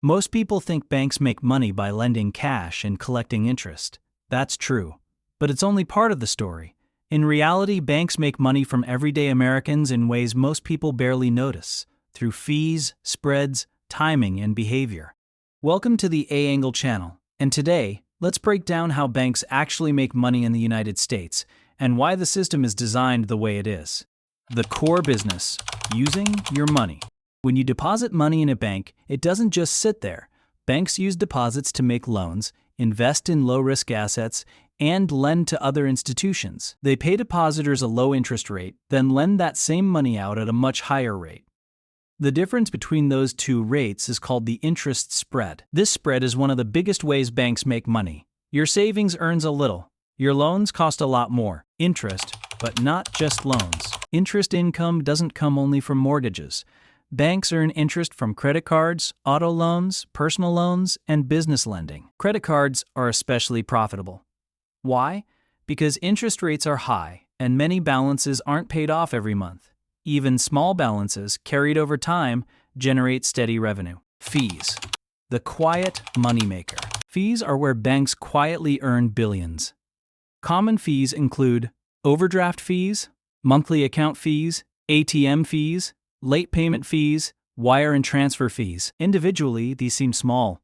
Most people think banks make money by lending cash and collecting interest. That's true. But it's only part of the story. In reality, banks make money from everyday Americans in ways most people barely notice, through fees, spreads, timing, and behavior. Welcome to the A-Angle channel, and today, let's break down how banks actually make money in the United States and why the system is designed the way it is. The core business: using your money. When you deposit money in a bank, it doesn't just sit there. Banks use deposits to make loans, invest in low-risk assets, and lend to other institutions. They pay depositors a low interest rate, then lend that same money out at a much higher rate. The difference between those two rates is called the interest spread. This spread is one of the biggest ways banks make money. Your savings earns a little. Your loans cost a lot more. Interest, but not just loans. Interest income doesn't come only from mortgages. Banks earn interest from credit cards, auto loans, personal loans, and business lending. Credit cards are especially profitable. Why? Because interest rates are high, and many balances aren't paid off every month. Even small balances, carried over time, generate steady revenue. Fees. The quiet moneymaker. Fees are where banks quietly earn billions. Common fees include overdraft fees, monthly account fees, ATM fees, late payment fees, wire and transfer fees. Individually, these seem small,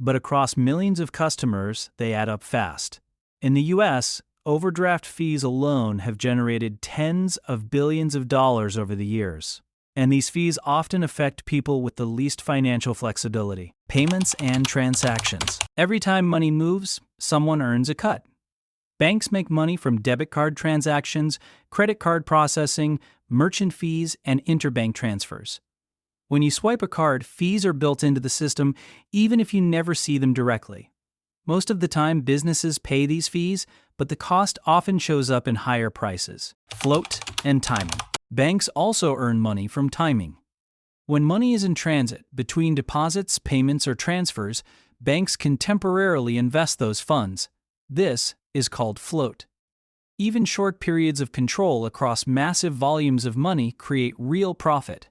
but across millions of customers, they add up fast. In the US, overdraft fees alone have generated tens of billions of dollars over the years. And these fees often affect people with the least financial flexibility. Payments and transactions. Every time money moves, someone earns a cut. Banks make money from debit card transactions, credit card processing, merchant fees, and interbank transfers. When you swipe a card, fees are built into the system even if you never see them directly. Most of the time, businesses pay these fees, but the cost often shows up in higher prices. Float and timing. Banks also earn money from timing. When money is in transit between deposits, payments, or transfers, banks can temporarily invest those funds. This is called float. Even short periods of control across massive volumes of money create real profit.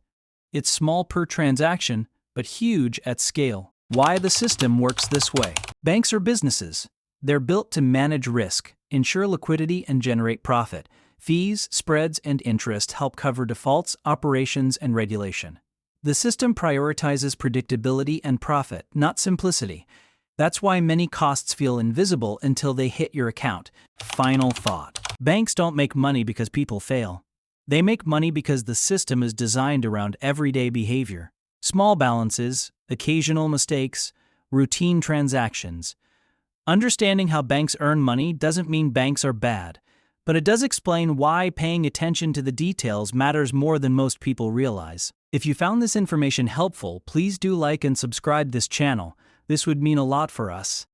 It's small per transaction, but huge at scale. Why the system works this way. Banks are businesses. They're built to manage risk, ensure liquidity, and generate profit. Fees, spreads, and interest help cover defaults, operations, and regulation. The system prioritizes predictability and profit, not simplicity. That's why many costs feel invisible until they hit your account. Final thought. Banks don't make money because people fail. They make money because the system is designed around everyday behavior. Small balances, occasional mistakes, routine transactions. Understanding how banks earn money doesn't mean banks are bad, but it does explain why paying attention to the details matters more than most people realize. If you found this information helpful, please do like and subscribe this channel. This would mean a lot for us.